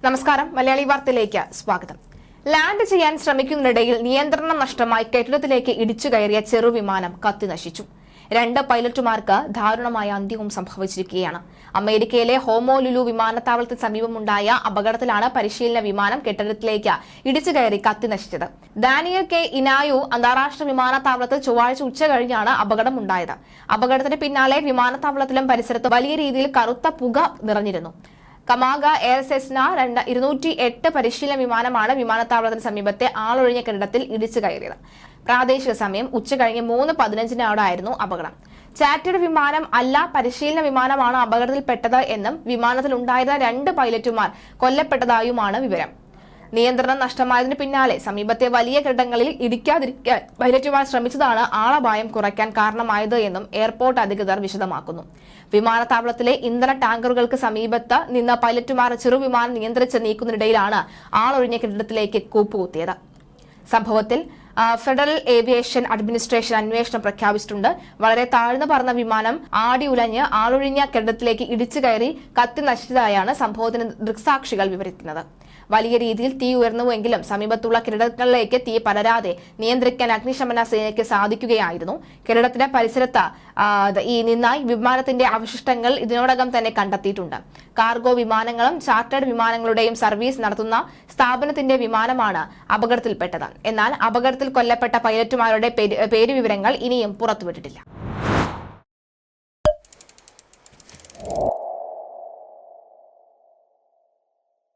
നമസ്കാരം, മലയാളി വാർത്തയിലേക്ക് സ്വാഗതം. ലാൻഡ് ചെയ്യാൻ ശ്രമിക്കുന്നതിനിടയിൽ നിയന്ത്രണം നഷ്ടമായി കെട്ടിടത്തിലേക്ക് ഇടിച്ചു കയറിയ ചെറുവിമാനം കത്തിനശിച്ചു. 2 പൈലറ്റുമാർക്ക് ദാരുണമായ അന്ത്യവും സംഭവിച്ചിരിക്കുകയാണ്. അമേരിക്കയിലെ ഹോമോലുലു വിമാനത്താവളത്തിന് സമീപമുണ്ടായ അപകടത്തിലാണ് പരിശീലന വിമാനം കെട്ടിടത്തിലേക്ക് ഇടിച്ചു കയറി കത്തിനശിച്ചത്. ഡാനിയൽ കെ ഇനായു അന്താരാഷ്ട്ര വിമാനത്താവളത്തിൽ ചൊവ്വാഴ്ച ഉച്ചകഴിഞ്ഞാണ് അപകടമുണ്ടായത്. അപകടത്തിന് പിന്നാലെ വിമാനത്താവളത്തിലും പരിസരത്തും വലിയ രീതിയിൽ കറുത്ത പുക നിറഞ്ഞിരുന്നു. കമാഗ എയർ സെസ്ന 208 പരിശീലന വിമാനമാണ് വിമാനത്താവളത്തിന് സമീപത്തെ ആളൊഴിഞ്ഞ കെട്ടിടത്തിൽ ഇടിച്ചു കയറിയത്. പ്രാദേശിക സമയം ഉച്ചകഴിഞ്ഞ് 3:15 അപകടം. ചാർട്ടേഡ് വിമാനം അല്ല, പരിശീലന വിമാനമാണ് അപകടത്തിൽപ്പെട്ടത് എന്നും വിമാനത്തിലുണ്ടായിരുന്ന 2 പൈലറ്റുമാർ കൊല്ലപ്പെട്ടതായുമാണ് വിവരം. നിയന്ത്രണം നഷ്ടമായതിനു പിന്നാലെ സമീപത്തെ വലിയ കെട്ടിടങ്ങളിൽ ഇടിക്കാതിരിക്കാൻ പൈലറ്റുമാർ ശ്രമിച്ചതാണ് ആളപായം കുറയ്ക്കാൻ കാരണമായത് എന്നും എയർപോർട്ട് അധികൃതർ വിശദമാക്കുന്നു. വിമാനത്താവളത്തിലെ ഇന്ധന ടാങ്കറുകൾക്ക് സമീപത്ത് നിന്ന് പൈലറ്റുമാർ ചെറുവിമാനം നിയന്ത്രിച്ച് നീക്കുന്നതിനിടയിലാണ് ആളൊഴിഞ്ഞ കെട്ടിടത്തിലേക്ക് കൂപ്പുകുത്തിയത്. സംഭവത്തിൽ ഫെഡറൽ ഏവിയേഷൻ അഡ്മിനിസ്ട്രേഷൻ അന്വേഷണം പ്രഖ്യാപിച്ചിട്ടുണ്ട്. വളരെ താഴ്ന്നു പറന്ന വിമാനം ആടി ഉലഞ്ഞ് ആളൊഴിഞ്ഞ കെട്ടിടത്തിലേക്ക് ഇടിച്ചു കയറി കത്തി നശിച്ചതായാണ് സംഭവത്തിന് ദൃക്സാക്ഷികൾ വിവരിക്കുന്നത്. വലിയ രീതിയിൽ തീ ഉയർന്നുവെങ്കിലും സമീപത്തുള്ള കെട്ടിടങ്ങളിലേക്ക് തീ പടരാതെ നിയന്ത്രിക്കാൻ അഗ്നിശമന സേനയ്ക്ക് സാധിക്കുകയായിരുന്നു. കെട്ടിടത്തിന്റെ പരിസരത്ത് നിന്നായി വിമാനത്തിന്റെ അവശിഷ്ടങ്ങൾ ഇതിനോടകം തന്നെ കണ്ടെത്തിയിട്ടുണ്ട്. കാർഗോ വിമാനങ്ങളും ചാർട്ടേഡ് വിമാനങ്ങളുടെയും സർവീസ് നടത്തുന്ന സ്ഥാപനത്തിന്റെ വിമാനമാണ് അപകടത്തിൽപ്പെട്ടത്. എന്നാൽ അപകടത്തിൽ കൊല്ലപ്പെട്ട പൈലറ്റുമാരുടെ പേരുവിവരങ്ങൾ ഇനിയും പുറത്തുവിട്ടിട്ടില്ല.